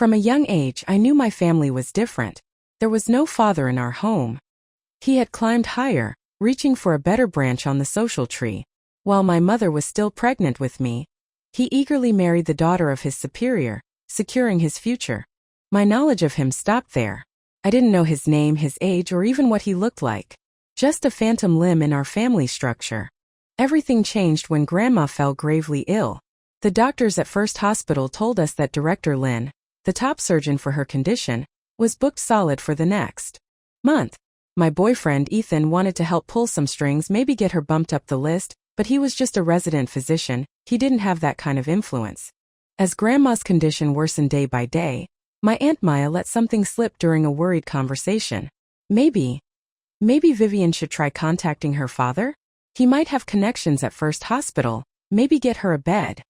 From a young age, I knew my family was different. There was no father in our home. He had climbed higher, reaching for a better branch on the social tree. While my mother was still pregnant with me, he eagerly married the daughter of his superior, securing his future. My knowledge of him stopped there. I didn't know his name, his age, or even what he looked like. Just a phantom limb in our family structure. Everything changed when Grandma fell gravely ill. The doctors at First Hospital told us that Director Lin, the top surgeon for her condition, was booked solid for the next month. My boyfriend Ethan wanted to help pull some strings, maybe get her bumped up the list, but he was just a resident physician. He didn't have that kind of influence. As Grandma's condition worsened day by day, my Aunt Maya let something slip during a worried conversation. Maybe Vivian should try contacting her father? He might have connections at First Hospital, maybe get her a bed.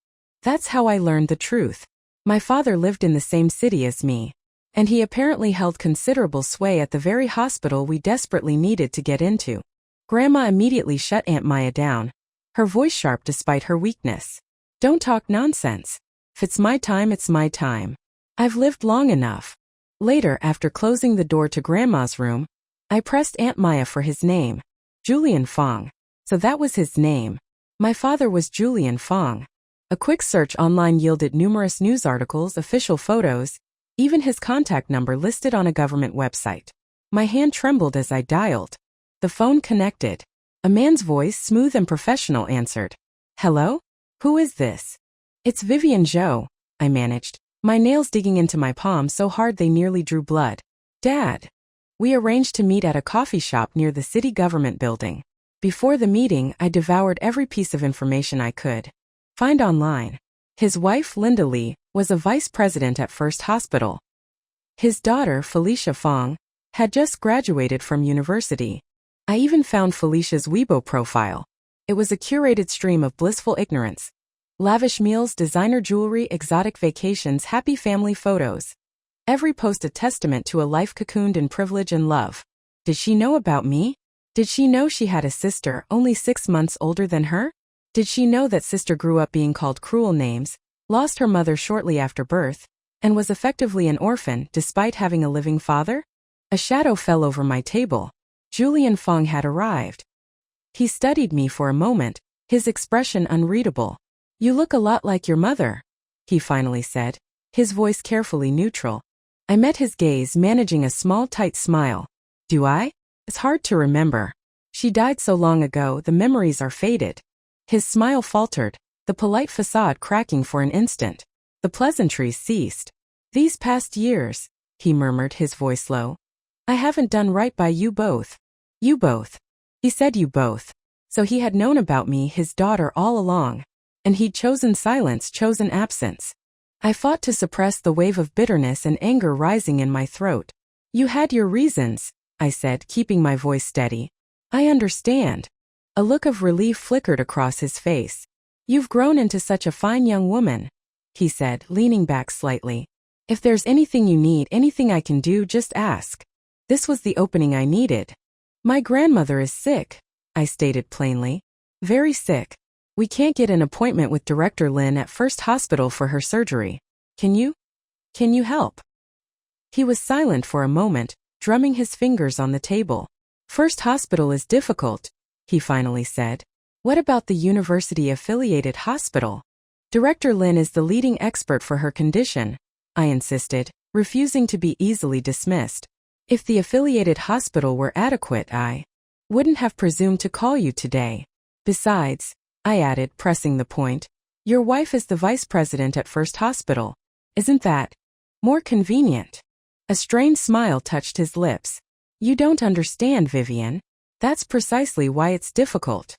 That's how I learned the truth. My father lived in the same city as me, and he apparently held considerable sway at the very hospital we desperately needed to get into. Grandma immediately shut Aunt Maya down, her voice sharp despite her weakness. Don't talk nonsense. If it's my time, it's my time. I've lived long enough. Later, after closing the door to Grandma's room, I pressed Aunt Maya for his name. Julian Fong. So that was his name. My father was Julian Fong. A quick search online yielded numerous news articles, official photos, even his contact number listed on a government website. My hand trembled as I dialed. The phone connected. A man's voice, smooth and professional, answered. Hello? Who is this? It's Vivian Zhou, I managed, my nails digging into my palms so hard they nearly drew blood. Dad. We arranged to meet at a coffee shop near the city government building. Before the meeting, I devoured every piece of information I could find online. His wife, Linda Lee, was a vice president at First Hospital. His daughter, Felicia Fong, had just graduated from university. I even found Felicia's Weibo profile. It was a curated stream of blissful ignorance. Lavish meals, designer jewelry, exotic vacations, happy family photos. Every post a testament to a life cocooned in privilege and love. Did she know about me? Did she know she had a sister only 6 months older than her? Did she know that sister grew up being called cruel names, lost her mother shortly after birth, and was effectively an orphan despite having a living father? A shadow fell over my table. Julian Fong had arrived. He studied me for a moment, his expression unreadable. You look a lot like your mother, he finally said, his voice carefully neutral. I met his gaze, managing a small tight smile. Do I? It's hard to remember. She died so long ago, the memories are faded. His smile faltered, the polite facade cracking for an instant. The pleasantries ceased. These past years, he murmured, his voice low. I haven't done right by you both. You both. He said you both. So he had known about me, his daughter, all along. And he'd chosen silence, chosen absence. I fought to suppress the wave of bitterness and anger rising in my throat. You had your reasons, I said, keeping my voice steady. I understand. A look of relief flickered across his face. You've grown into such a fine young woman, he said, leaning back slightly. If there's anything you need, anything I can do, just ask. This was the opening I needed. My grandmother is sick, I stated plainly. Very sick. We can't get an appointment with Director Lin at First Hospital for her surgery. Can you? Can you help? He was silent for a moment, drumming his fingers on the table. First Hospital is difficult, he finally said. What about the university-affiliated hospital? Director Lin is the leading expert for her condition, I insisted, refusing to be easily dismissed. If the affiliated hospital were adequate, I wouldn't have presumed to call you today. Besides, I added, pressing the point, your wife is the vice president at First Hospital. Isn't that more convenient? A strained smile touched his lips. You don't understand, Vivian. That's precisely why it's difficult.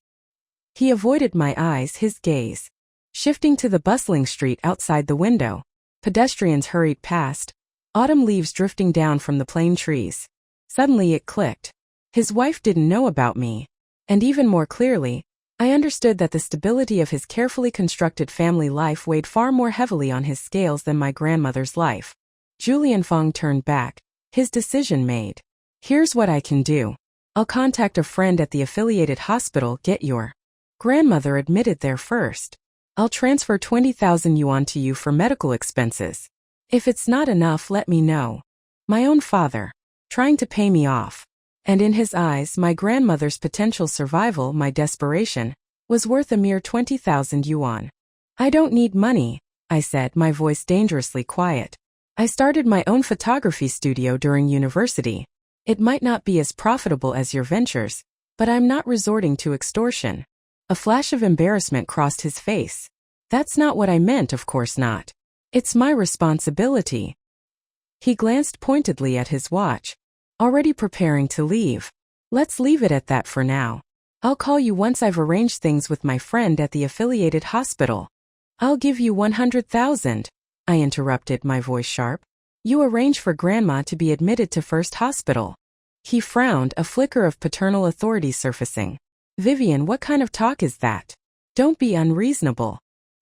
He avoided my eyes, his gaze shifting to the bustling street outside the window. Pedestrians hurried past, autumn leaves drifting down from the plane trees. Suddenly it clicked. His wife didn't know about me. And even more clearly, I understood that the stability of his carefully constructed family life weighed far more heavily on his scales than my grandmother's life. Julian Fong turned back, his decision made. Here's what I can do. I'll contact a friend at the affiliated hospital, get your grandmother admitted there first. I'll transfer 20,000 yuan to you for medical expenses. If it's not enough, let me know. My own father. Trying to pay me off. And in his eyes, my grandmother's potential survival, my desperation, was worth a mere 20,000 yuan. I don't need money, I said, my voice dangerously quiet. I started my own photography studio during university. It might not be as profitable as your ventures, but I'm not resorting to extortion. A flash of embarrassment crossed his face. That's not what I meant, of course not. It's my responsibility. He glanced pointedly at his watch. Already preparing to leave. Let's leave it at that for now. I'll call you once I've arranged things with my friend at the affiliated hospital. I'll give you 100,000. I interrupted, my voice sharp. You arrange for Grandma to be admitted to First Hospital. He frowned, a flicker of paternal authority surfacing. Vivian, what kind of talk is that? Don't be unreasonable.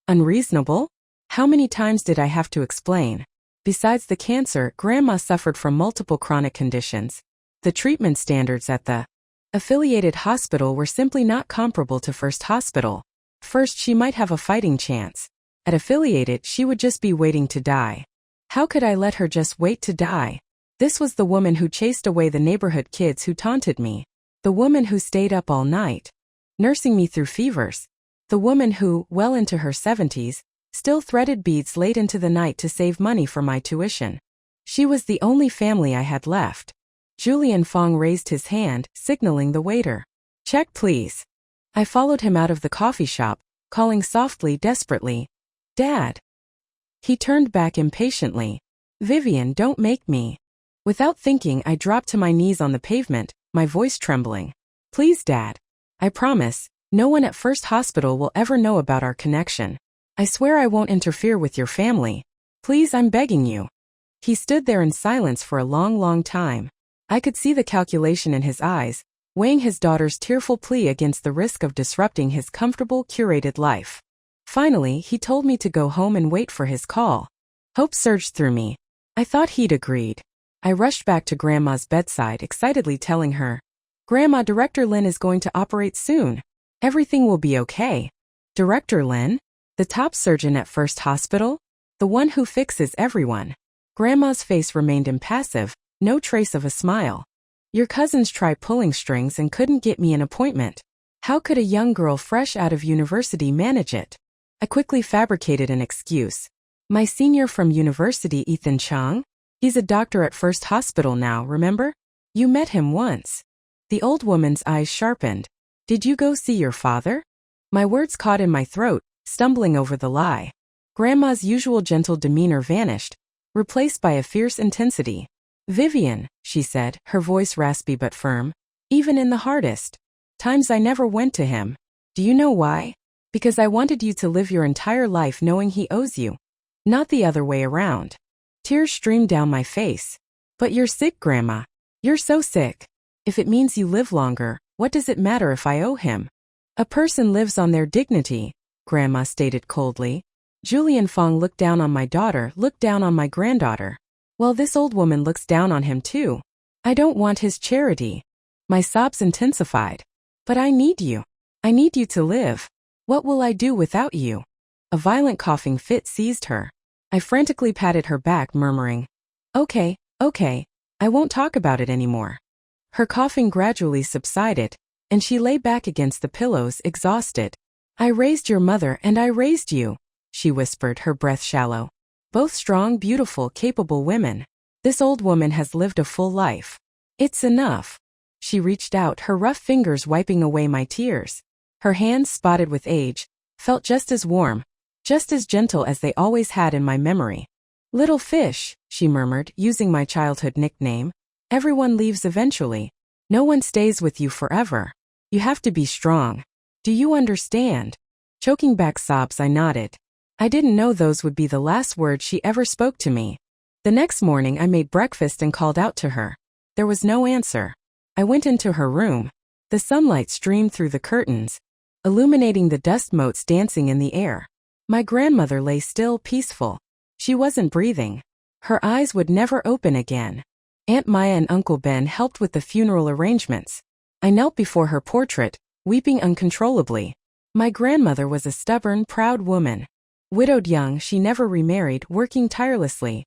Unreasonable? How many times did I have to explain? Besides the cancer, Grandma suffered from multiple chronic conditions. The treatment standards at the affiliated hospital were simply not comparable to First Hospital. First, she might have a fighting chance. At affiliated, she would just be waiting to die. How could I let her just wait to die? This was the woman who chased away the neighborhood kids who taunted me. The woman who stayed up all night, nursing me through fevers. The woman who, well into her 70s, still threaded beads late into the night to save money for my tuition. She was the only family I had left. Julian Fong raised his hand, signaling the waiter. Check, please. I followed him out of the coffee shop, calling softly, desperately, Dad. He turned back impatiently. Vivian, don't make me. Without thinking, I dropped to my knees on the pavement, my voice trembling. Please, Dad. I promise, no one at First Hospital will ever know about our connection. I swear I won't interfere with your family. Please, I'm begging you. He stood there in silence for a long time. I could see the calculation in his eyes, weighing his daughter's tearful plea against the risk of disrupting his comfortable, curated life. Finally, he told me to go home and wait for his call. Hope surged through me. I thought he'd agreed. I rushed back to Grandma's bedside, excitedly telling her, Grandma, Director Lin is going to operate soon. Everything will be okay. Director Lin? The top surgeon at First Hospital? The one who fixes everyone. Grandma's face remained impassive, no trace of a smile. Your cousins tried pulling strings and couldn't get me an appointment. How could a young girl fresh out of university manage it? I quickly fabricated an excuse. My senior from university, Ethan Chang? He's a doctor at First Hospital now, remember? You met him once. The old woman's eyes sharpened. Did you go see your father? My words caught in my throat, stumbling over the lie. Grandma's usual gentle demeanor vanished, replaced by a fierce intensity. Vivian, she said, her voice raspy but firm. Even in the hardest times I never went to him. Do you know why? Because I wanted you to live your entire life knowing he owes you. Not the other way around. Tears streamed down my face. But you're sick, Grandma. You're so sick. If it means you live longer, what does it matter if I owe him? A person lives on their dignity, Grandma stated coldly. Julian Fong looked down on my daughter, looked down on my granddaughter. Well, this old woman looks down on him too. I don't want his charity. My sobs intensified. But I need you. I need you to live. What will I do without you? A violent coughing fit seized her. I frantically patted her back, murmuring, Okay, I won't talk about it anymore. Her coughing gradually subsided, and she lay back against the pillows, exhausted. I raised your mother and I raised you, she whispered, her breath shallow. Both strong, beautiful, capable women. This old woman has lived a full life. It's enough. She reached out, her rough fingers wiping away my tears. Her hands, spotted with age, felt just as warm, just as gentle as they always had in my memory. Little fish, she murmured, using my childhood nickname. Everyone leaves eventually. No one stays with you forever. You have to be strong. Do you understand? Choking back sobs, I nodded. I didn't know those would be the last words she ever spoke to me. The next morning I made breakfast and called out to her. There was no answer. I went into her room. The sunlight streamed through the curtains, illuminating the dust motes dancing in the air. My grandmother lay still, peaceful. She wasn't breathing. Her eyes would never open again. Aunt Maya and Uncle Ben helped with the funeral arrangements. I knelt before her portrait, weeping uncontrollably. My grandmother was a stubborn, proud woman. Widowed young, she never remarried, working tirelessly,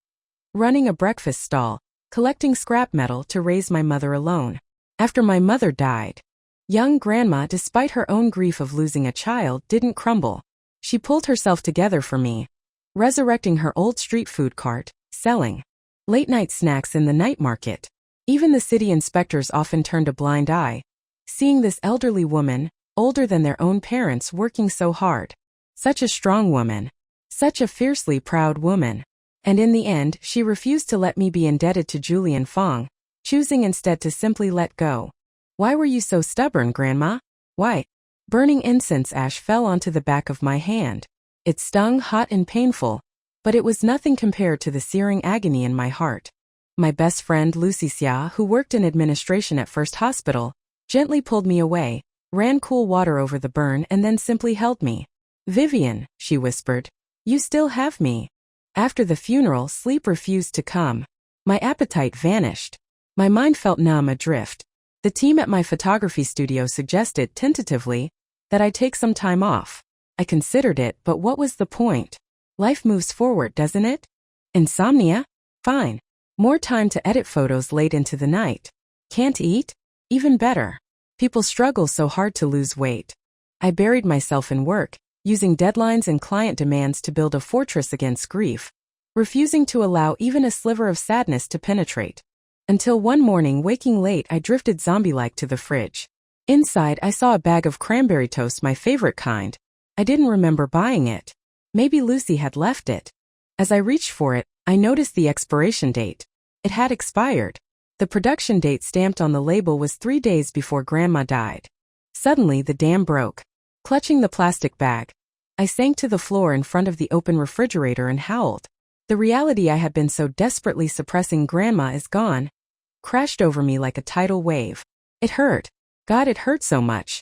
running a breakfast stall, collecting scrap metal to raise my mother alone. After my mother died, young Grandma, despite her own grief of losing a child, didn't crumble. She pulled herself together for me, resurrecting her old street food cart, selling late-night snacks in the night market. Even the city inspectors often turned a blind eye, seeing this elderly woman, older than their own parents, working so hard. Such a strong woman. Such a fiercely proud woman. And in the end, she refused to let me be indebted to Julian Fong, choosing instead to simply let go. Why were you so stubborn, Grandma? Why? Burning incense ash fell onto the back of my hand. It stung, hot and painful, but it was nothing compared to the searing agony in my heart. My best friend Lucy Xia, who worked in administration at First Hospital, gently pulled me away, ran cool water over the burn and then simply held me. Vivian, she whispered, you still have me. After the funeral, sleep refused to come. My appetite vanished. My mind felt numb, adrift. The team at my photography studio suggested, tentatively, that I take some time off. I considered it, but what was the point? Life moves forward, doesn't it? Insomnia? Fine. More time to edit photos late into the night. Can't eat? Even better. People struggle so hard to lose weight. I buried myself in work, using deadlines and client demands to build a fortress against grief, refusing to allow even a sliver of sadness to penetrate. Until one morning, waking late, I drifted zombie-like to the fridge. Inside, I saw a bag of cranberry toast, my favorite kind. I didn't remember buying it. Maybe Lucy had left it. As I reached for it, I noticed the expiration date. It had expired. The production date stamped on the label was 3 days before Grandma died. Suddenly, the dam broke. Clutching the plastic bag, I sank to the floor in front of the open refrigerator and howled. The reality I had been so desperately suppressing, Grandma is gone, crashed over me like a tidal wave. It hurt. God, it hurt so much.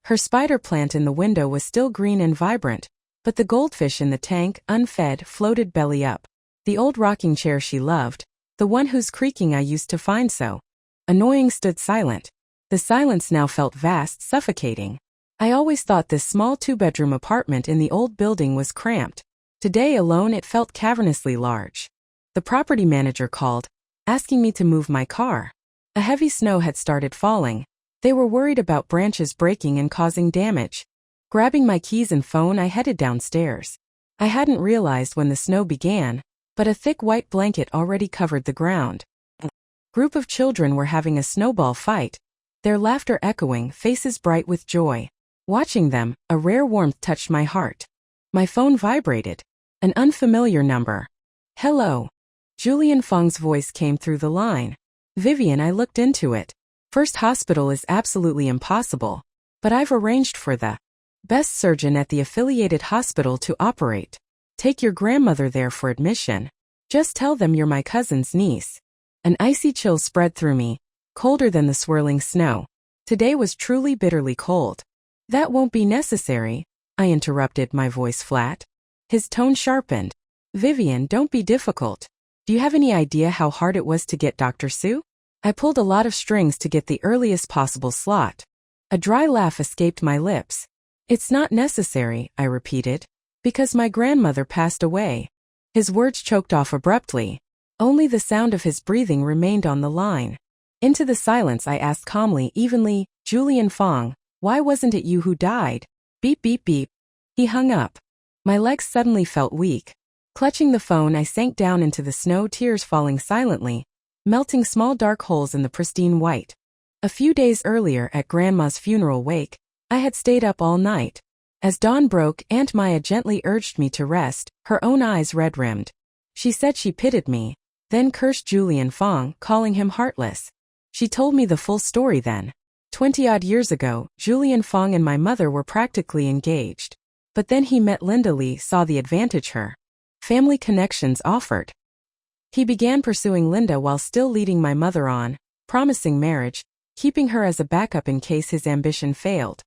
Her spider plant in the window was still green and vibrant, but the goldfish in the tank, unfed, floated belly up. The old rocking chair she loved, the one whose creaking I used to find so annoying, stood silent. The silence now felt vast, suffocating. I always thought this small 2-bedroom apartment in the old building was cramped. Today alone it felt cavernously large. The property manager called, asking me to move my car. A heavy snow had started falling. They were worried about branches breaking and causing damage. Grabbing my keys and phone, I headed downstairs. I hadn't realized when the snow began, but a thick white blanket already covered the ground. A group of children were having a snowball fight, their laughter echoing, faces bright with joy. Watching them, a rare warmth touched my heart. My phone vibrated. An unfamiliar number. Hello. Julian Fong's voice came through the line. Vivian, I looked into it. First Hospital is absolutely impossible, but I've arranged for the best surgeon at the affiliated hospital to operate. Take your grandmother there for admission. Just tell them you're my cousin's niece. An icy chill spread through me, colder than the swirling snow. Today was truly bitterly cold. That won't be necessary, I interrupted, my voice flat. His tone sharpened. Vivian, don't be difficult. Do you have any idea how hard it was to get Dr. Su? I pulled a lot of strings to get the earliest possible slot. A dry laugh escaped my lips. It's not necessary, I repeated, because my grandmother passed away. His words choked off abruptly. Only the sound of his breathing remained on the line. Into the silence I asked calmly, evenly, Julian Fong, why wasn't it you who died? Beep beep beep. He hung up. My legs suddenly felt weak. Clutching the phone, I sank down into the snow, tears falling silently, melting small dark holes in the pristine white. A few days earlier, at Grandma's funeral wake, I had stayed up all night. As dawn broke, Aunt Maya gently urged me to rest, her own eyes red-rimmed. She said she pitied me, then cursed Julian Fong, calling him heartless. She told me the full story then. 20-odd years ago, Julian Fong and my mother were practically engaged. But then he met Linda Lee, saw the advantage her family connections offered. He began pursuing Linda while still leading my mother on, promising marriage, keeping her as a backup in case his ambition failed.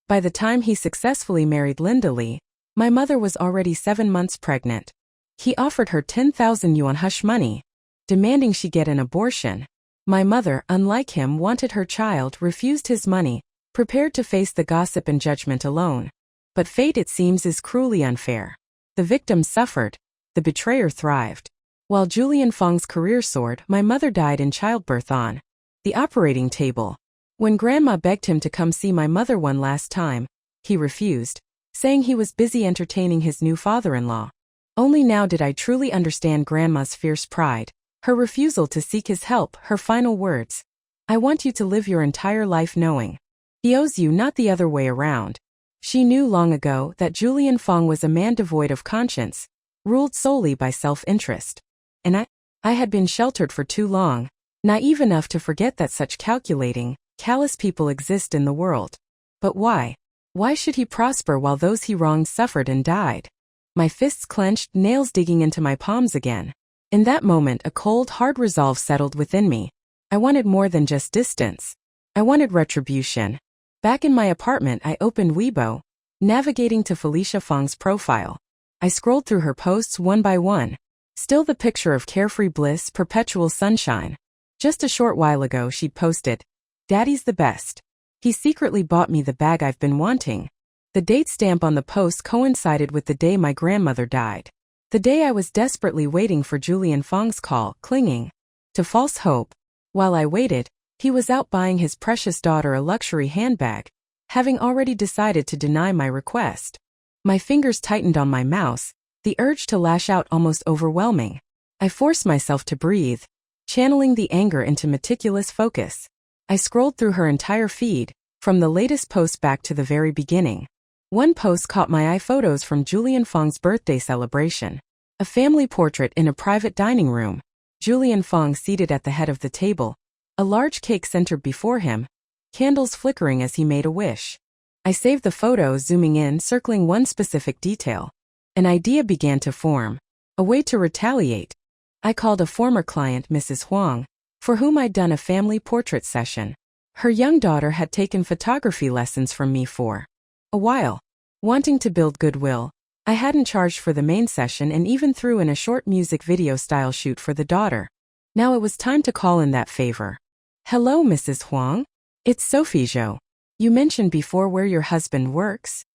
By the time he successfully married Linda Lee, my mother was already 7 months pregnant. He offered her 10,000 yuan hush money, demanding she get an abortion. My mother, unlike him, wanted her child, refused his money, prepared to face the gossip and judgment alone. But fate, it seems, is cruelly unfair. The victim suffered. The betrayer thrived. while Julian Fong's career soared. My mother died in childbirth on the operating table. When Grandma begged him to come see my mother one last time, he refused, saying he was busy entertaining his new father-in-law. Only now did I truly understand Grandma's fierce pride, her refusal to seek his help, her final words. I want you to live your entire life knowing he owes you, not the other way around. She knew long ago that Julian Fong was a man devoid of conscience, ruled solely by self-interest. And I had been sheltered for too long, naive enough to forget that such calculating, callous people exist in the world. But why? Why should he prosper while those he wronged suffered and died? My fists clenched, nails digging into my palms again. In that moment, a cold, hard resolve settled within me. I wanted more than just distance. I wanted retribution. Back in my apartment, I opened Weibo, navigating to Felicia Fong's profile. I scrolled through her posts one by one. Still the picture of carefree bliss, perpetual sunshine. Just a short while ago she'd posted, "Daddy's the best. He secretly bought me the bag I've been wanting." The date stamp on the post coincided with the day my grandmother died. The day I was desperately waiting for Julian Fong's call, clinging to false hope. While I waited, he was out buying his precious daughter a luxury handbag, having already decided to deny my request. My fingers tightened on my mouse, the urge to lash out almost overwhelming. I forced myself to breathe, channeling the anger into meticulous focus. I scrolled through her entire feed, from the latest post back to the very beginning. One post caught my eye: photos from Julian Fong's birthday celebration. A family portrait in a private dining room. Julian Fong seated at the head of the table, a large cake centered before him, candles flickering as he made a wish. I saved the photo, zooming in, circling one specific detail. An idea began to form. A way to retaliate. I called a former client, Mrs. Huang, for whom I'd done a family portrait session. Her young daughter had taken photography lessons from me for a while. Wanting to build goodwill, I hadn't charged for the main session and even threw in a short music video style shoot for the daughter. Now it was time to call in that favor. "Hello, Mrs. Huang. It's Sophie Zhou. You mentioned before where your husband works."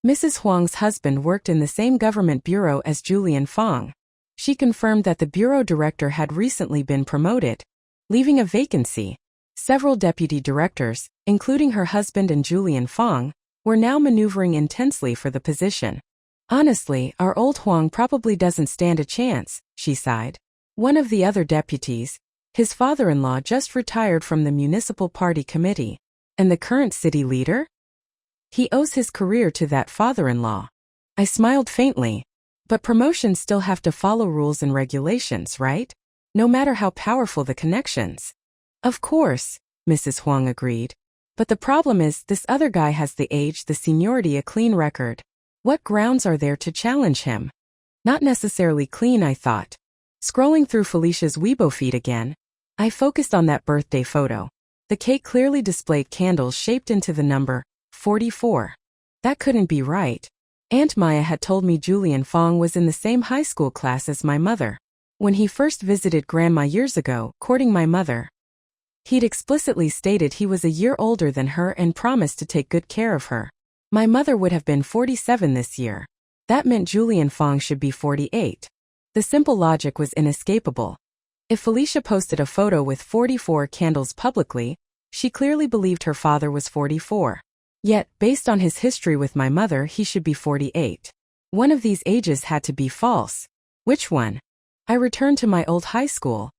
Mrs. Huang's husband worked in the same government bureau as Julian Fong. She confirmed that the bureau director had recently been promoted, leaving a vacancy. Several deputy directors, including her husband and Julian Fong, were now maneuvering intensely for the position. "Honestly, our old Huang probably doesn't stand a chance," she sighed. One of the other deputies, his father-in-law, just retired from the municipal party committee. And the current city leader? He owes his career to that father-in-law. I smiled faintly. But promotions still have to follow rules and regulations, right? No matter how powerful the connections. Of course, Mrs. Huang agreed. But the problem is, this other guy has the age, the seniority, a clean record. What grounds are there to challenge him? Not necessarily clean, I thought. Scrolling through Felicia's Weibo feed again, I focused on that birthday photo. The cake clearly displayed candles shaped into the number 44. That couldn't be right. Aunt Maya had told me Julian Fong was in the same high school class as my mother. When he first visited Grandma years ago, courting my mother, he'd explicitly stated he was a year older than her and promised to take good care of her. My mother would have been 47 this year. That meant Julian Fong should be 48. The simple logic was inescapable. If Felicia posted a photo with 44 candles publicly, she clearly believed her father was 44. Yet, based on his history with my mother, he should be 48. One of these ages had to be false. Which one? I returned to my old high school.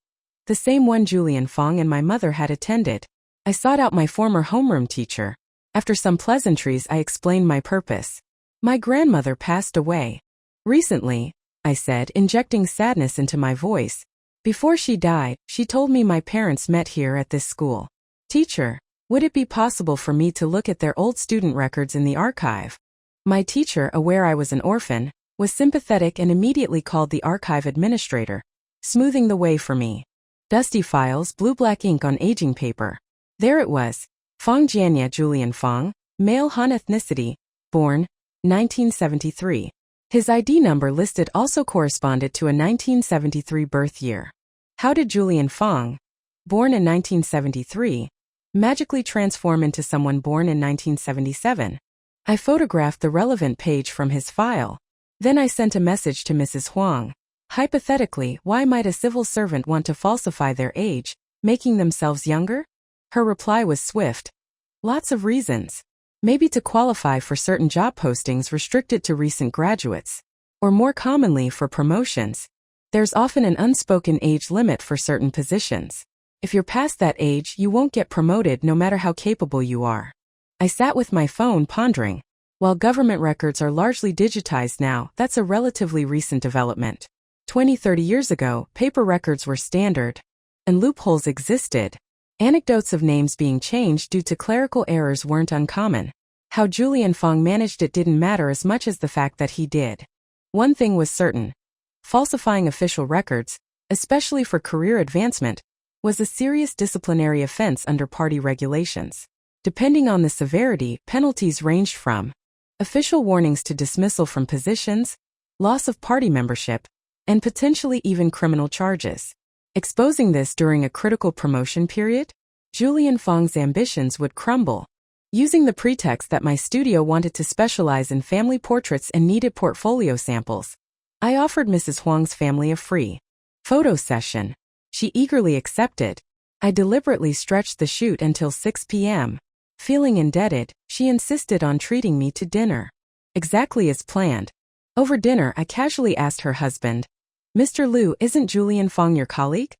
The same one Julian Fong and my mother had attended. I sought out my former homeroom teacher. After some pleasantries, I explained my purpose. My grandmother passed away recently, I said, injecting sadness into my voice. Before she died, she told me my parents met here at this school. Teacher, would it be possible for me to look at their old student records in the archive? My teacher, aware I was an orphan, was sympathetic and immediately called the archive administrator, smoothing the way for me. Dusty files, blue-black ink on aging paper. There it was. Fong Jianya Julian Fong, male, Han ethnicity, born 1973. His ID number listed also corresponded to a 1973 birth year. How did Julian Fong, born in 1973, magically transform into someone born in 1977? I photographed the relevant page from his file. Then I sent a message to Mrs. Huang. Hypothetically, why might a civil servant want to falsify their age, making themselves younger? Her reply was swift. Lots of reasons. Maybe to qualify for certain job postings restricted to recent graduates. Or more commonly for promotions. There's often an unspoken age limit for certain positions. If you're past that age, you won't get promoted no matter how capable you are. I sat with my phone pondering. While government records are largely digitized now, that's a relatively recent development. 20-30 years ago, paper records were standard. And loopholes existed. Anecdotes of names being changed due to clerical errors weren't uncommon. How Julian Fong managed it didn't matter as much as the fact that he did. One thing was certain. Falsifying official records, especially for career advancement, was a serious disciplinary offense under party regulations. Depending on the severity, penalties ranged from official warnings to dismissal from positions, loss of party membership, and potentially even criminal charges. Exposing this during a critical promotion period, Julian Fong's ambitions would crumble. Using the pretext that my studio wanted to specialize in family portraits and needed portfolio samples, I offered Mrs. Huang's family a free photo session. She eagerly accepted. I deliberately stretched the shoot until 6 p.m. Feeling indebted, she insisted on treating me to dinner. Exactly as planned. Over dinner, I casually asked her husband, "Mr. Liu, isn't Julian Fong your colleague?"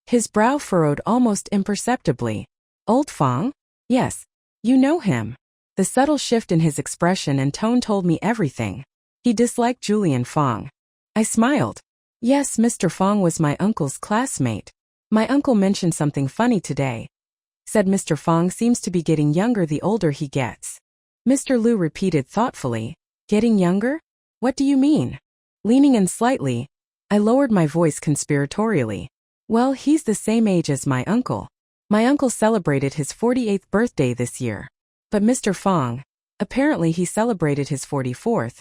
His brow furrowed almost imperceptibly. "Old Fong? Yes. You know him." The subtle shift in his expression and tone told me everything. He disliked Julian Fong. I smiled. "Yes, Mr. Fong was my uncle's classmate. My uncle mentioned something funny today. Said Mr. Fong seems to be getting younger the older he gets." Mr. Liu repeated thoughtfully, "Getting younger? What do you mean?" Leaning in slightly, I lowered my voice conspiratorially. "Well, he's the same age as my uncle. My uncle celebrated his 48th birthday this year. But Mr. Fong, apparently he celebrated his 44th.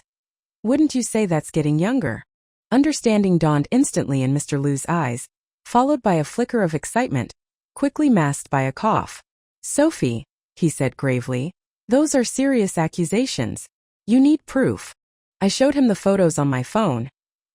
Wouldn't you say that's getting younger?" Understanding dawned instantly in Mr. Liu's eyes, followed by a flicker of excitement, quickly masked by a cough. "Sophie," he said gravely, "those are serious accusations. You need proof." I showed him the photos on my phone.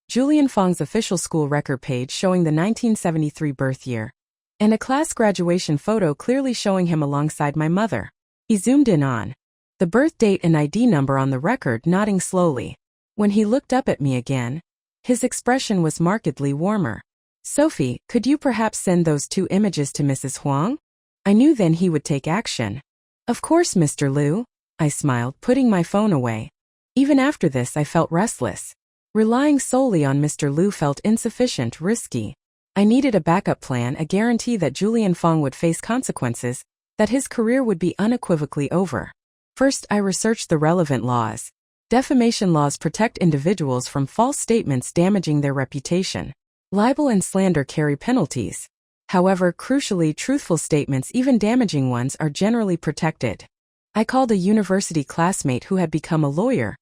Julian Fong's official school record page showing the 1973 birth year, and a class graduation photo clearly showing him alongside my mother. He zoomed in on the birth date and ID number on the record, nodding slowly. When he looked up at me again, his expression was markedly warmer. "Sophie, could you perhaps send those 2 images to Mrs. Huang?" I knew then he would take action. "Of course, Mr. Liu," I smiled, putting my phone away. Even after this, I felt restless. Relying solely on Mr. Liu felt insufficient, risky. I needed a backup plan, a guarantee that Julian Fong would face consequences, that his career would be unequivocally over. First, I researched the relevant laws. Defamation laws protect individuals from false statements damaging their reputation. Libel and slander carry penalties. However, crucially, truthful statements, even damaging ones, are generally protected. I called a university classmate who had become a lawyer,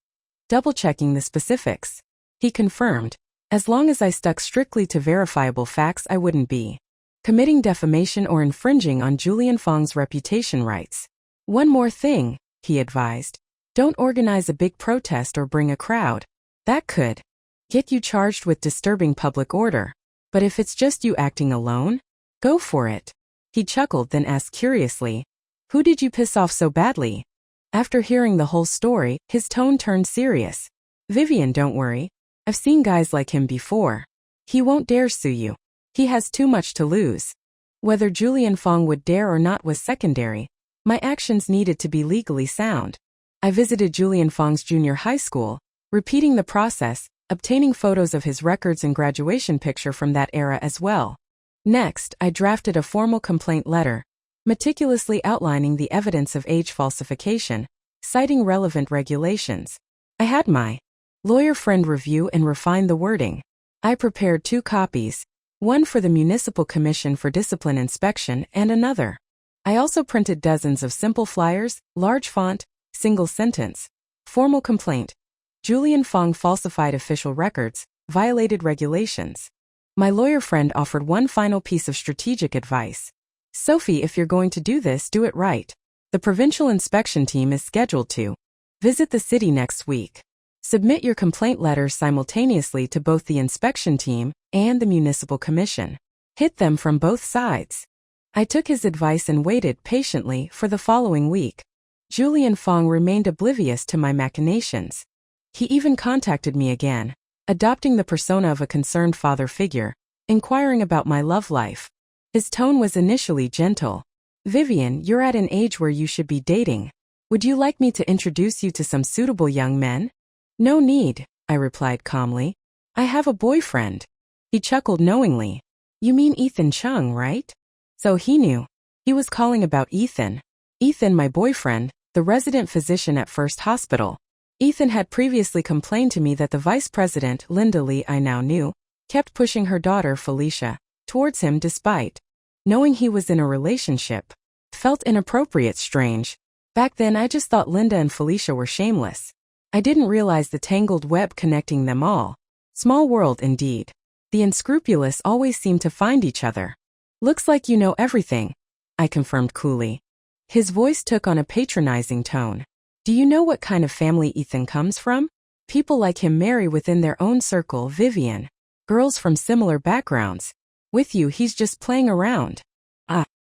double-checking the specifics. He confirmed, as long as I stuck strictly to verifiable facts, I wouldn't be committing defamation or infringing on Julian Fong's reputation rights. "One more thing," he advised. "Don't organize a big protest or bring a crowd. That could get you charged with disturbing public order. But if it's just you acting alone, go for it." He chuckled, then asked curiously, "Who did you piss off so badly?" After hearing the whole story, his tone turned serious. "Vivian, don't worry. I've seen guys like him before. He won't dare sue you. He has too much to lose." Whether Julian Fong would dare or not was secondary. My actions needed to be legally sound. I visited Julian Fong's junior high school, repeating the process, obtaining photos of his records and graduation picture from that era as well. Next, I drafted a formal complaint letter, meticulously outlining the evidence of age falsification, citing relevant regulations. I had my lawyer friend review and refine the wording. I prepared 2 copies, one for the Municipal Commission for Discipline Inspection and another. I also printed dozens of simple flyers, large font, single sentence. Formal complaint. Julian Fong falsified official records, violated regulations. My lawyer friend offered one final piece of strategic advice. "Sophie, if you're going to do this, do it right. The provincial inspection team is scheduled to visit the city next week. Submit your complaint letters simultaneously to both the inspection team and the municipal commission. Hit them from both sides. I took his advice and waited patiently for the following week. Julian Fong remained oblivious to my machinations. He even contacted me again, adopting the persona of a concerned father figure, inquiring about my love life. His tone was initially gentle. "Vivian, you're at an age where you should be dating. Would you like me to introduce you to some suitable young men?" "No need," I replied calmly. "I have a boyfriend." He chuckled knowingly. "You mean Ethan Chung, right?" So he knew. He was calling about Ethan. Ethan, my boyfriend, the resident physician at First Hospital. Ethan had previously complained to me that the vice president, Linda Lee, I now knew, kept pushing her daughter, Felicia, towards him despite knowing he was in a relationship. Felt inappropriate, strange. Back then I just thought Linda and Felicia were shameless. I didn't realize the tangled web connecting them all. Small world indeed. The unscrupulous always seem to find each other. "Looks like you know everything," I confirmed coolly. His voice took on a patronizing tone. "Do you know what kind of family Ethan comes from? People like him marry within their own circle, Vivian. Girls from similar backgrounds. With you he's just playing around."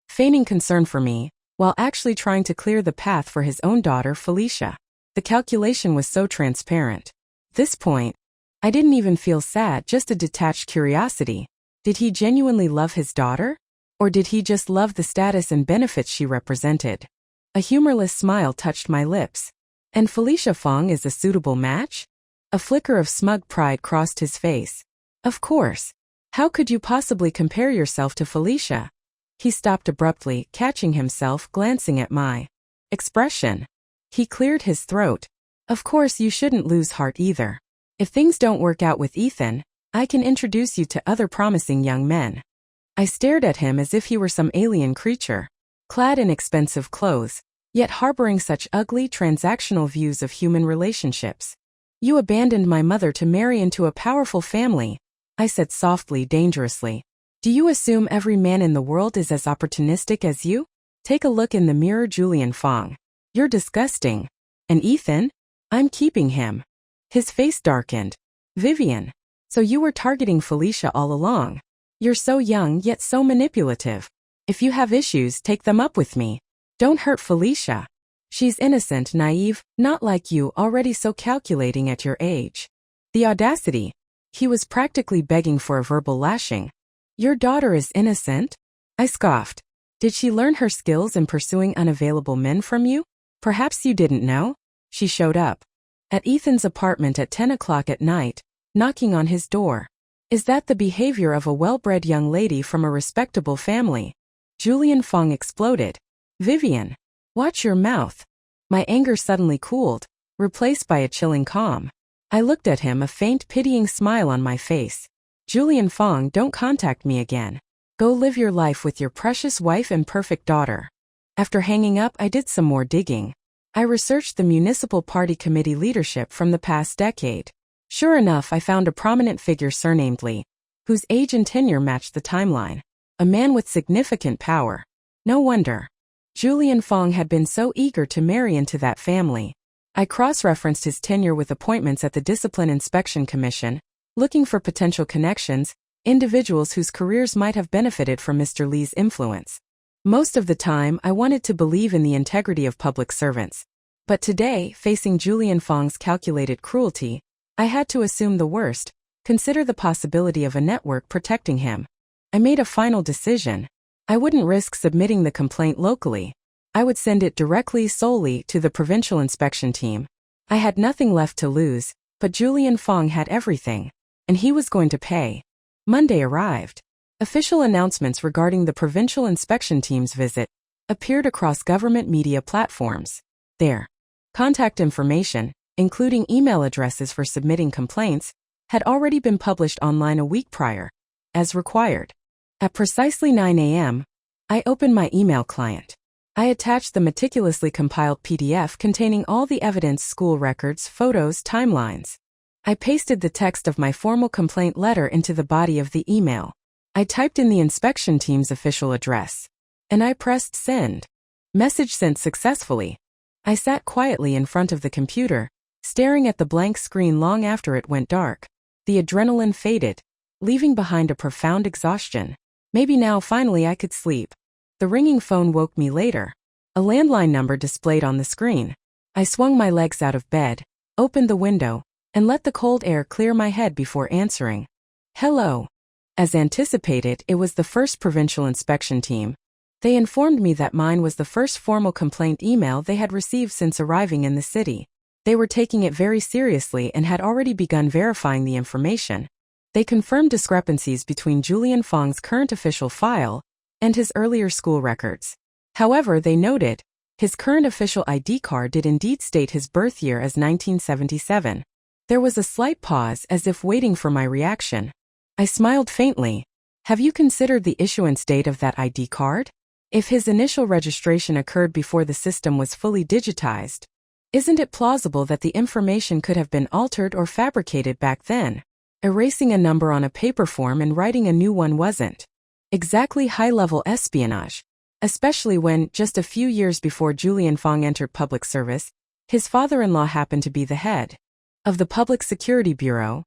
Feigning concern for me, while actually trying to clear the path for his own daughter, Felicia. The calculation was so transparent. At this point, I didn't even feel sad, just a detached curiosity. Did he genuinely love his daughter? Or did he just love the status and benefits she represented? A humorless smile touched my lips. "And Felicia Fong is a suitable match?" A flicker of smug pride crossed his face. "Of course. How could you possibly compare yourself to Felicia?" He stopped abruptly, catching himself glancing at my expression. He cleared his throat. "Of course you shouldn't lose heart either. If things don't work out with Ethan, I can introduce you to other promising young men." I stared at him as if he were some alien creature, clad in expensive clothes, yet harboring such ugly transactional views of human relationships. "You abandoned my mother to marry into a powerful family," I said softly, dangerously. "Do you assume every man in the world is as opportunistic as you? Take a look in the mirror, Julian Fong. You're disgusting. And Ethan? I'm keeping him." His face darkened. "Vivian. So you were targeting Felicia all along. You're so young yet so manipulative. If you have issues, take them up with me. Don't hurt Felicia. She's innocent, naive, not like you, already so calculating at your age." The audacity. He was practically begging for a verbal lashing. "Your daughter is innocent?" I scoffed. "Did she learn her skills in pursuing unavailable men from you? Perhaps you didn't know?" She showed up at Ethan's apartment at 10 o'clock at night, knocking on his door. Is that the behavior of a well-bred young lady from a respectable family? Julian Fong exploded. "Vivian, watch your mouth." My anger suddenly cooled, replaced by a chilling calm. I looked at him, a faint pitying smile on my face. "Julian Fong, don't contact me again. Go live your life with your precious wife and perfect daughter." After hanging up, I did some more digging. I researched the municipal party committee leadership from the past decade. Sure enough, I found a prominent figure surnamed Lee, whose age and tenure matched the timeline. A man with significant power. No wonder Julian Fong had been so eager to marry into that family. I cross-referenced his tenure with appointments at the Discipline Inspection Commission, looking for potential connections, individuals whose careers might have benefited from Mr. Lee's influence. Most of the time, I wanted to believe in the integrity of public servants. But today, facing Julian Fong's calculated cruelty, I had to assume the worst, consider the possibility of a network protecting him. I made a final decision. I wouldn't risk submitting the complaint locally. I would send it directly solely to the provincial inspection team. I had nothing left to lose, but Julian Fong had everything, and he was going to pay. Monday arrived. Official announcements regarding the provincial inspection team's visit appeared across government media platforms. Their contact information, including email addresses for submitting complaints, had already been published online a week prior, as required. At precisely 9 a.m., I opened my email client. I attached the meticulously compiled PDF containing all the evidence, school records, photos, timelines. I pasted the text of my formal complaint letter into the body of the email. I typed in the inspection team's official address. And I pressed send. Message sent successfully. I sat quietly in front of the computer, staring at the blank screen long after it went dark. The adrenaline faded, leaving behind a profound exhaustion. Maybe now finally I could sleep. The ringing phone woke me later. A landline number displayed on the screen. I swung my legs out of bed, opened the window, and let the cold air clear my head before answering. Hello. As anticipated, it was the first provincial inspection team. They informed me that mine was the first formal complaint email they had received since arriving in the city. They were taking it very seriously and had already begun verifying the information. They confirmed discrepancies between Julian Fong's current official file and his earlier school records. However, they noted, his current official ID card did indeed state his birth year as 1977. There was a slight pause as if waiting for my reaction. I smiled faintly. Have you considered the issuance date of that ID card? If his initial registration occurred before the system was fully digitized, isn't it plausible that the information could have been altered or fabricated back then? Erasing a number on a paper form and writing a new one wasn't exactly high-level espionage, especially when, just a few years before Julian Fong entered public service, his father-in-law happened to be the head of the Public Security Bureau,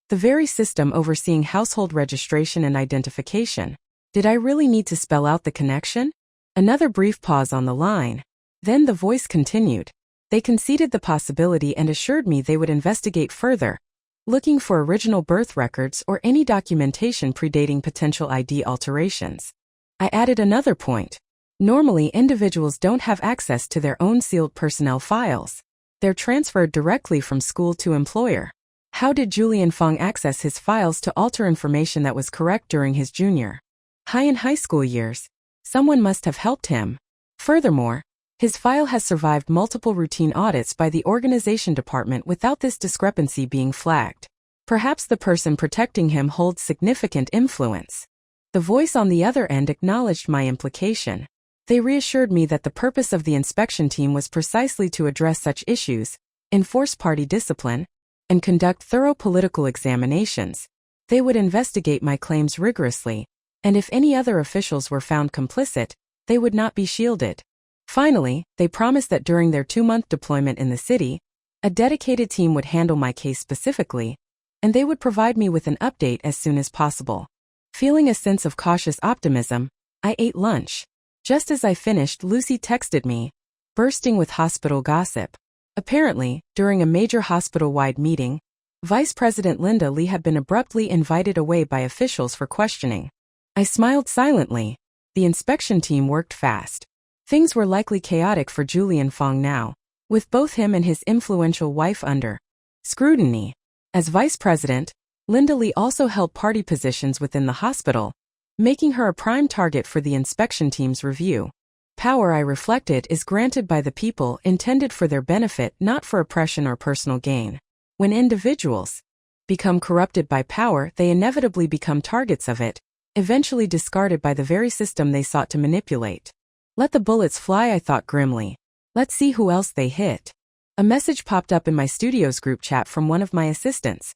the very system overseeing household registration and identification. Did I really need to spell out the connection? Another brief pause on the line. Then the voice continued. They conceded the possibility and assured me they would investigate further, looking for original birth records or any documentation predating potential ID alterations. I added another point. Normally, individuals don't have access to their own sealed personnel files. They're transferred directly from school to employer. How did Julian Fong access his files to alter information that was correct during his junior high and high school years? Someone must have helped him. Furthermore, his file has survived multiple routine audits by the organization department without this discrepancy being flagged. Perhaps the person protecting him holds significant influence. The voice on the other end acknowledged my implication. They reassured me that the purpose of the inspection team was precisely to address such issues, enforce party discipline, and conduct thorough political examinations. They would investigate my claims rigorously, and if any other officials were found complicit, they would not be shielded. Finally, they promised that during their 2-month deployment in the city, a dedicated team would handle my case specifically, and they would provide me with an update as soon as possible. Feeling a sense of cautious optimism, I ate lunch. Just as I finished, Lucy texted me, bursting with hospital gossip. Apparently, during a major hospital-wide meeting, Vice President Linda Lee had been abruptly invited away by officials for questioning. I smiled silently. The inspection team worked fast. Things were likely chaotic for Julian Fong now, with both him and his influential wife under scrutiny. As vice president, Linda Lee also held party positions within the hospital, making her a prime target for the inspection team's review. Power, I reflected, is granted by the people, intended for their benefit, not for oppression or personal gain. When individuals become corrupted by power, they inevitably become targets of it, eventually discarded by the very system they sought to manipulate. Let the bullets fly, I thought grimly. Let's see who else they hit. A message popped up in my studio's group chat from one of my assistants.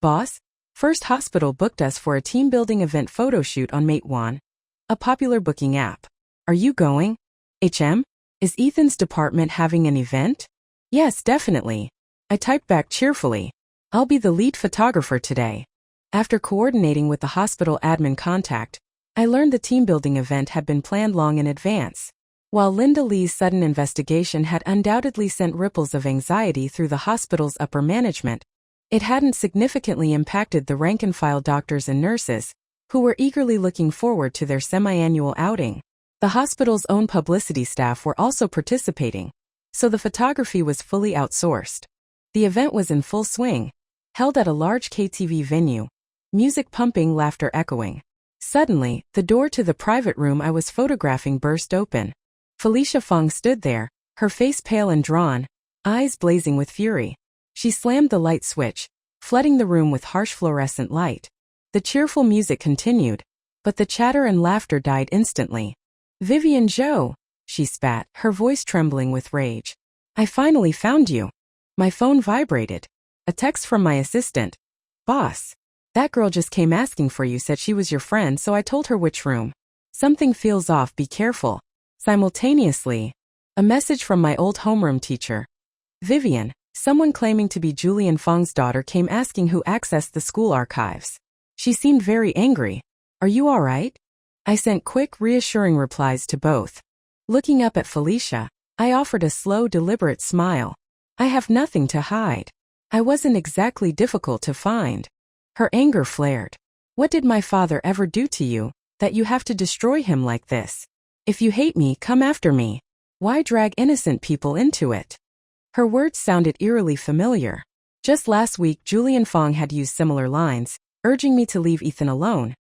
Boss, First Hospital booked us for a team-building event photo shoot on Manhwa, a popular booking app. Are you going? Is Ethan's department having an event? Yes, definitely. I typed back cheerfully. I'll be the lead photographer today. After coordinating with the hospital admin contact, I learned the team-building event had been planned long in advance. While Linda Lee's sudden investigation had undoubtedly sent ripples of anxiety through the hospital's upper management, it hadn't significantly impacted the rank-and-file doctors and nurses, who were eagerly looking forward to their semi-annual outing. The hospital's own publicity staff were also participating, so the photography was fully outsourced. The event was in full swing, held at a large KTV venue, music pumping, laughter echoing. Suddenly, the door to the private room I was photographing burst open. Felicia Fong stood there, her face pale and drawn, eyes blazing with fury. She slammed the light switch, flooding the room with harsh fluorescent light. The cheerful music continued, but the chatter and laughter died instantly. Vivian Zhou, she spat, her voice trembling with rage. I finally found you. My phone vibrated. A text from my assistant. Boss, that girl just came asking for you, said she was your friend, so I told her which room. Something feels off, be careful. Simultaneously, a message from my old homeroom teacher. Vivian, Someone claiming to be Julian Fang's daughter came asking who accessed the school archives. She seemed very angry. Are you all right? I sent quick, reassuring replies to both. Looking up at Felicia, I offered a slow, deliberate smile. I have nothing to hide. I wasn't exactly difficult to find. Her anger flared. What did my father ever do to you, that you have to destroy him like this? If you hate me, come after me. Why drag innocent people into it? Her words sounded eerily familiar. Just last week, Julian Fang had used similar lines, urging me to leave Ethan alone.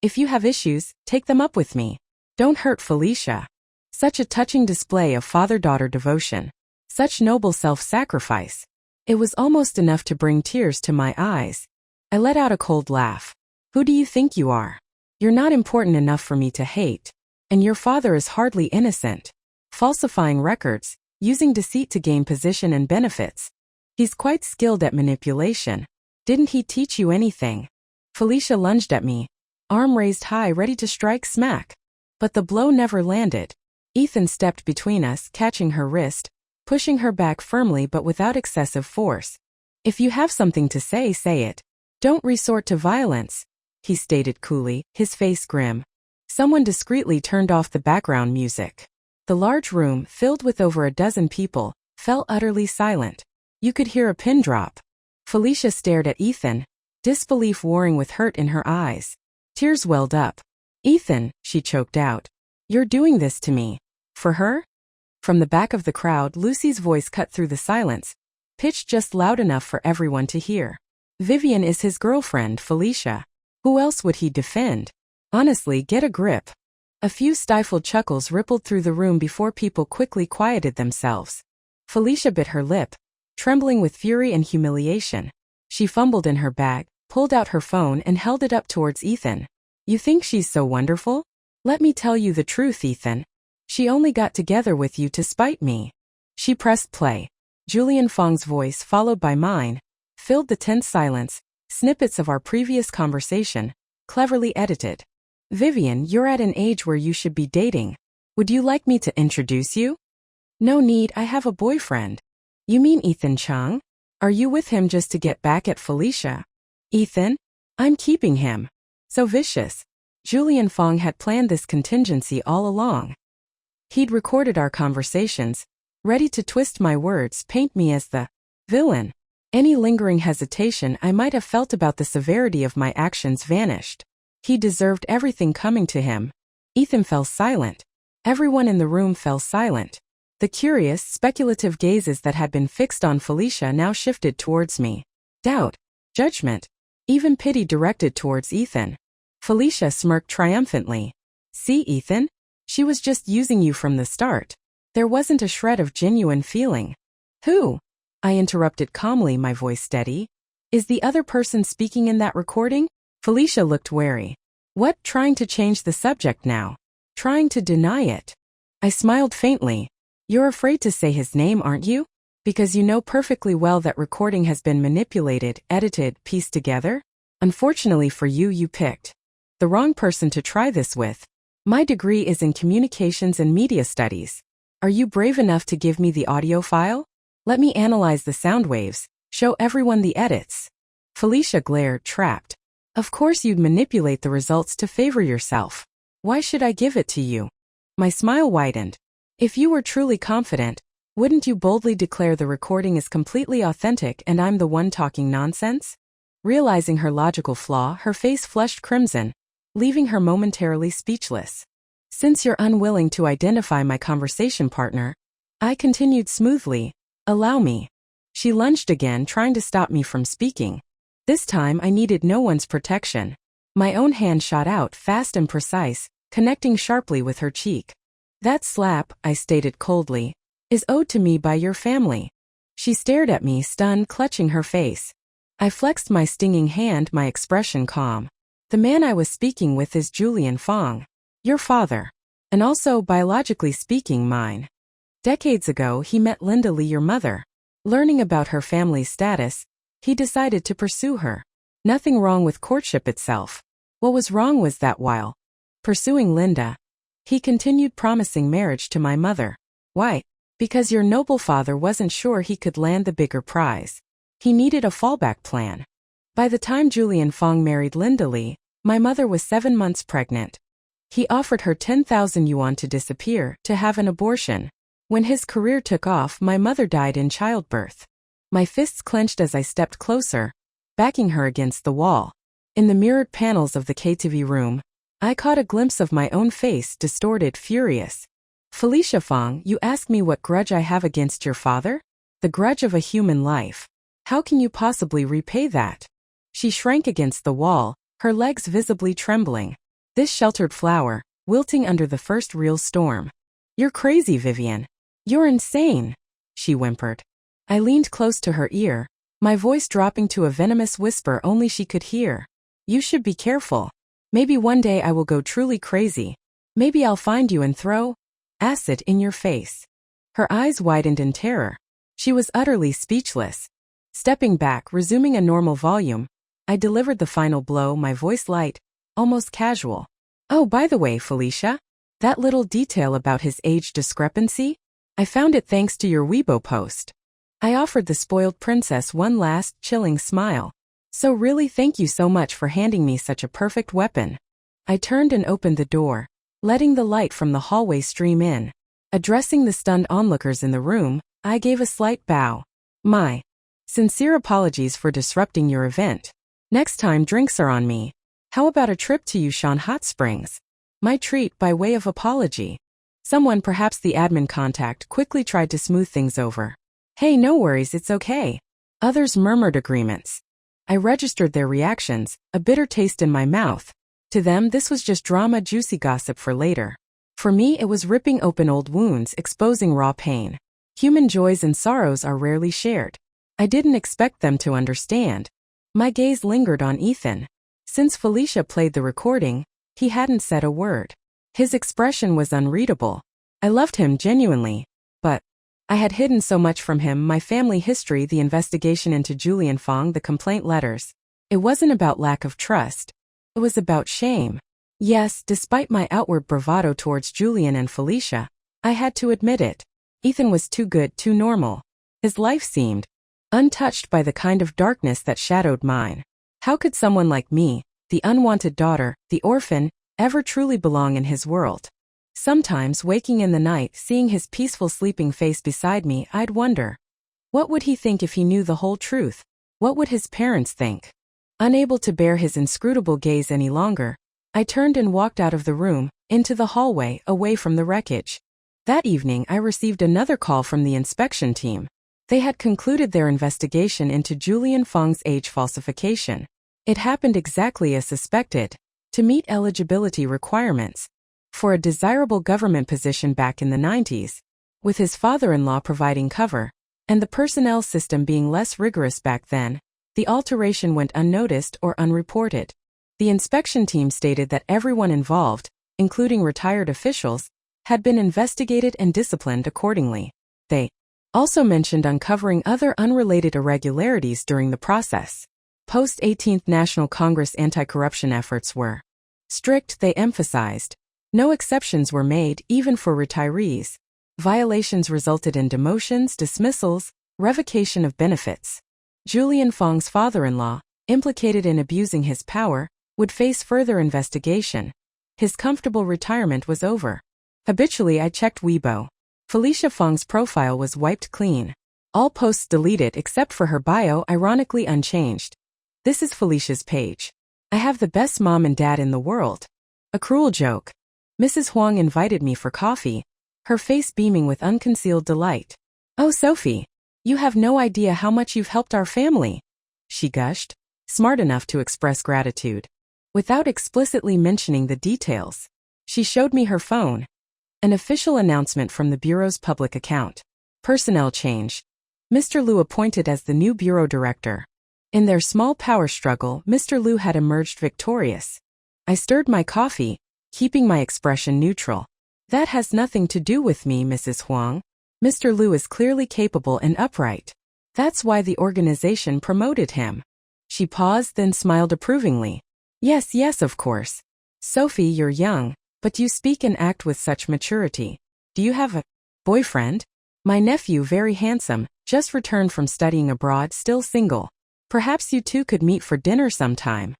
If you have issues, take them up with me. Don't hurt Felicia. Such a touching display of father-daughter devotion. Such noble self-sacrifice. It was almost enough to bring tears to my eyes. I let out a cold laugh. Who do you think you are? You're not important enough for me to hate. And your father is hardly innocent. Falsifying records, using deceit to gain position and benefits. He's quite skilled at manipulation. Didn't he teach you anything? Felicia lunged at me, arm raised high, ready to strike smack. But the blow never landed. Ethan stepped between us, catching her wrist, pushing her back firmly but without excessive force. If you have something to say, say it. Don't resort to violence, he stated coolly, his face grim. Someone discreetly turned off the background music. The large room, filled with over a dozen people, fell utterly silent. You could hear a pin drop. Felicia stared at Ethan, disbelief warring with hurt in her eyes. Tears welled up. Ethan, she choked out. You're doing this to me. For her? From the back of the crowd, Lucy's voice cut through the silence, pitched just loud enough for everyone to hear. Vivian is his girlfriend, Felicia. Who else would he defend? Honestly, get a grip. A few stifled chuckles rippled through the room before people quickly quieted themselves. Felicia bit her lip, trembling with fury and humiliation. She fumbled in her bag, pulled out her phone and held it up towards Ethan. You think she's so wonderful? Let me tell you the truth, Ethan. She only got together with you to spite me. She pressed play. Julian Fang's voice, followed by mine, filled the tense silence, snippets of our previous conversation, cleverly edited. Vivian, you're at an age where you should be dating. Would you like me to introduce you? No need, I have a boyfriend. You mean Ethan Chang? Are you with him just to get back at Felicia? Ethan? I'm keeping him. So vicious. Julian Fang had planned this contingency all along. He'd recorded our conversations, ready to twist my words, paint me as the villain. Any lingering hesitation I might have felt about the severity of my actions vanished. He deserved everything coming to him. Ethan fell silent. Everyone in the room fell silent. The curious, speculative gazes that had been fixed on Felicia now shifted towards me. Doubt, judgment, even pity directed towards Ethan. Felicia smirked triumphantly. See, Ethan? She was just using you from the start. There wasn't a shred of genuine feeling. Who? I interrupted calmly, my voice steady. Is the other person speaking in that recording? Felicia looked wary. What? Trying to change the subject now? Trying to deny it? I smiled faintly. You're afraid to say his name, aren't you? Because you know perfectly well that recording has been manipulated, edited, pieced together? Unfortunately for you, you picked the wrong person to try this with. My degree is in communications and media studies. Are you brave enough to give me the audio file? Let me analyze the sound waves, show everyone the edits. Felicia glared, trapped. Of course you'd manipulate the results to favor yourself. Why should I give it to you? My smile widened. If you were truly confident, wouldn't you boldly declare the recording is completely authentic and I'm the one talking nonsense? Realizing her logical flaw, her face flushed crimson, leaving her momentarily speechless. Since you're unwilling to identify my conversation partner, I continued smoothly. Allow me. She lunged again, trying to stop me from speaking. This time I needed no one's protection. My own hand shot out, fast and precise, connecting sharply with her cheek. That slap, I stated coldly, is owed to me by your family. She stared at me, stunned, clutching her face. I flexed my stinging hand, my expression calm. The man I was speaking with is Julian Fang. Your father. And also, biologically speaking, mine. Decades ago, he met Linda Lee, your mother. Learning about her family's status, he decided to pursue her. Nothing wrong with courtship itself. What was wrong was that while pursuing Linda, he continued promising marriage to my mother. Why? Because your noble father wasn't sure he could land the bigger prize. He needed a fallback plan. By the time Julian Fong married Linda Lee, my mother was 7 months pregnant. He offered her 10,000 yuan to disappear, to have an abortion. When his career took off, my mother died in childbirth. My fists clenched as I stepped closer, backing her against the wall. In the mirrored panels of the KTV room, I caught a glimpse of my own face, distorted, furious. Felicia Fong, you ask me what grudge I have against your father? The grudge of a human life. How can you possibly repay that? She shrank against the wall, her legs visibly trembling. This sheltered flower, wilting under the first real storm. You're crazy, Vivian. You're insane, she whimpered. I leaned close to her ear, my voice dropping to a venomous whisper only she could hear. You should be careful. Maybe one day I will go truly crazy. Maybe I'll find you and throw acid in your face. Her eyes widened in terror. She was utterly speechless. Stepping back, resuming a normal volume, I delivered the final blow, my voice light, almost casual. Oh, by the way, Felicia, that little detail about his age discrepancy? I found it thanks to your Weibo post. I offered the spoiled princess one last, chilling smile. So really, thank you so much for handing me such a perfect weapon. I turned and opened the door, letting the light from the hallway stream in. Addressing the stunned onlookers in the room, I gave a slight bow. My sincere apologies for disrupting your event. Next time drinks are on me. How about a trip to Yushan Hot Springs? My treat by way of apology. Someone, perhaps the admin contact, quickly tried to smooth things over. Hey, no worries, it's okay. Others murmured agreements. I registered their reactions, a bitter taste in my mouth. To them, this was just drama, juicy gossip for later. For me, it was ripping open old wounds, exposing raw pain. Human joys and sorrows are rarely shared. I didn't expect them to understand. My gaze lingered on Ethan. Since Felicia played the recording, he hadn't said a word. His expression was unreadable. I loved him genuinely, but I had hidden so much from him: my family history, the investigation into Julian Fong, the complaint letters. It wasn't about lack of trust. It was about shame. Yes, despite my outward bravado towards Julian and Felicia, I had to admit it. Ethan was too good, too normal. His life seemed untouched by the kind of darkness that shadowed mine. How could someone like me, the unwanted daughter, the orphan, ever truly belong in his world? Sometimes, waking in the night, seeing his peaceful sleeping face beside me, I'd wonder, what would he think if he knew the whole truth? What would his parents think? Unable to bear his inscrutable gaze any longer, I turned and walked out of the room, into the hallway, away from the wreckage. That evening, I received another call from the inspection team. They had concluded their investigation into Julian Fong's age falsification. It happened exactly as suspected. To meet eligibility requirements for a desirable government position back in the 90s, with his father-in-law providing cover, and the personnel system being less rigorous back then, the alteration went unnoticed or unreported. The inspection team stated that everyone involved, including retired officials, had been investigated and disciplined accordingly. They also mentioned uncovering other unrelated irregularities during the process. Post-18th National Congress anti-corruption efforts were strict, they emphasized. No exceptions were made, even for retirees. Violations resulted in demotions, dismissals, revocation of benefits. Julian Fong's father-in-law, implicated in abusing his power, would face further investigation. His comfortable retirement was over. Habitually, I checked Weibo. Felicia Fong's profile was wiped clean. All posts deleted except for her bio, ironically unchanged. This is Felicia's page. I have the best mom and dad in the world. A cruel joke. Mrs. Huang invited me for coffee, her face beaming with unconcealed delight. Oh, Sophie, you have no idea how much you've helped our family, she gushed, smart enough to express gratitude. Without explicitly mentioning the details, she showed me her phone. An official announcement from the Bureau's public account. Personnel change. Mr. Liu appointed as the new Bureau Director. In their small power struggle, Mr. Liu had emerged victorious. I stirred my coffee, keeping my expression neutral. That has nothing to do with me, Mrs. Huang. Mr. Liu is clearly capable and upright. That's why the organization promoted him. She paused, then smiled approvingly. Yes, yes, of course. Sophie, you're young, but you speak and act with such maturity. Do you have a boyfriend? My nephew very handsome, just returned from studying abroad, still single. Perhaps you two could meet for dinner sometime.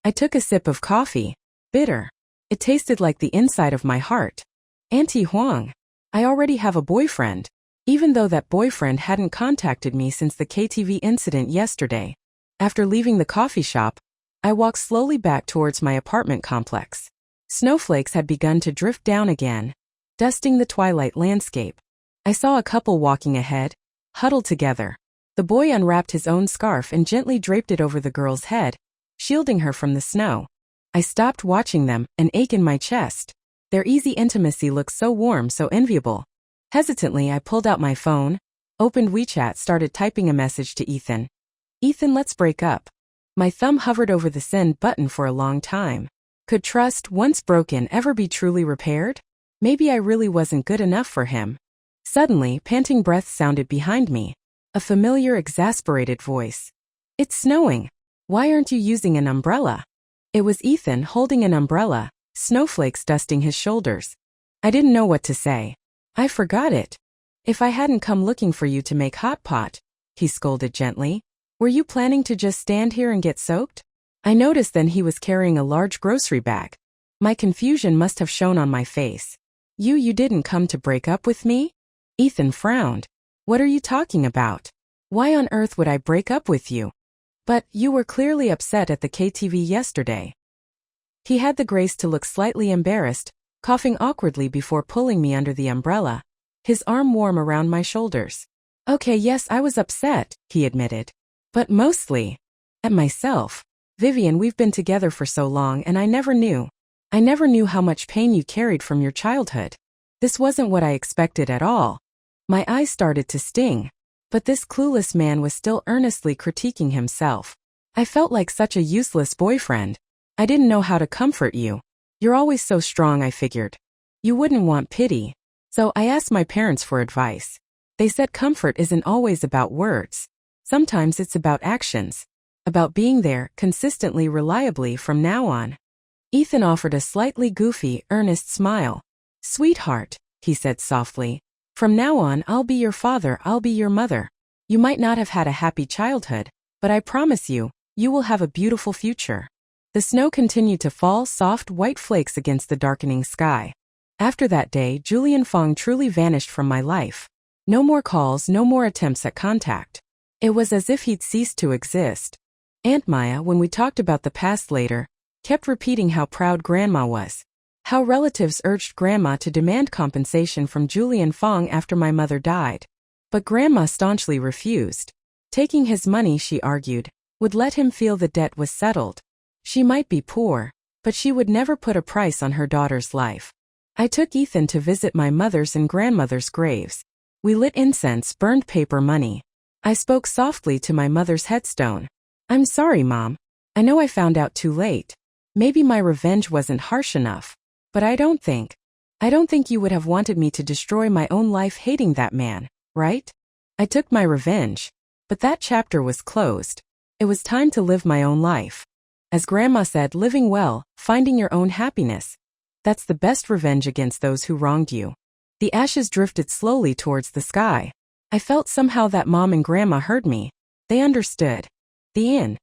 I took a sip of coffee. Bitter. It tasted like the inside of my heart. Auntie Huang. I already have a boyfriend. Even though that boyfriend hadn't contacted me since the KTV incident yesterday. After leaving the coffee shop, I walked slowly back towards my apartment complex. Snowflakes had begun to drift down again, dusting the twilight landscape. I saw a couple walking ahead, huddled together. The boy unwrapped his own scarf and gently draped it over the girl's head, shielding her from the snow. I stopped watching them, an ache in my chest. Their easy intimacy looked so warm, so enviable. Hesitantly, I pulled out my phone, opened WeChat, started typing a message to Ethan. Ethan, let's break up. My thumb hovered over the send button for a long time. Could trust, once broken, ever be truly repaired? Maybe I really wasn't good enough for him. Suddenly, panting breaths sounded behind me. A familiar, exasperated voice. It's snowing. Why aren't you using an umbrella? It was Ethan holding an umbrella, snowflakes dusting his shoulders. I didn't know what to say. I forgot it. If I hadn't come looking for you to make hot pot, he scolded gently. Were you planning to just stand here and get soaked? I noticed then he was carrying a large grocery bag. My confusion must have shown on my face. You didn't come to break up with me? Ethan frowned. What are you talking about? Why on earth would I break up with you? But you were clearly upset at the KTV yesterday. He had the grace to look slightly embarrassed, coughing awkwardly before pulling me under the umbrella, his arm warm around my shoulders. Okay, yes, I was upset, he admitted. But mostly at myself. Vivian, we've been together for so long and I never knew how much pain you carried from your childhood. This wasn't what I expected at all. My eyes started to sting. But this clueless man was still earnestly critiquing himself. I felt like such a useless boyfriend. I didn't know how to comfort you. You're always so strong, I figured. You wouldn't want pity. So I asked my parents for advice. They said comfort isn't always about words. Sometimes it's about actions. About being there, consistently, reliably from now on. Ethan offered a slightly goofy, earnest smile. Sweetheart, he said softly. From now on, I'll be your father, I'll be your mother. You might not have had a happy childhood, but I promise you, you will have a beautiful future. The snow continued to fall, soft white flakes against the darkening sky. After that day, Julian Fong truly vanished from my life. No more calls, no more attempts at contact. It was as if he'd ceased to exist. Aunt Maya, when we talked about the past later, kept repeating how proud Grandma was. How relatives urged Grandma to demand compensation from Julian Fong after my mother died. But Grandma staunchly refused. Taking his money, she argued, would let him feel the debt was settled. She might be poor, but she would never put a price on her daughter's life. I took Ethan to visit my mother's and grandmother's graves. We lit incense, burned paper money. I spoke softly to my mother's headstone. I'm sorry, Mom. I know I found out too late. Maybe my revenge wasn't harsh enough. But I don't think you would have wanted me to destroy my own life hating that man, right? I took my revenge. But that chapter was closed. It was time to live my own life. As Grandma said, living well, finding your own happiness. That's the best revenge against those who wronged you. The ashes drifted slowly towards the sky. I felt somehow that Mom and Grandma heard me. They understood. The end.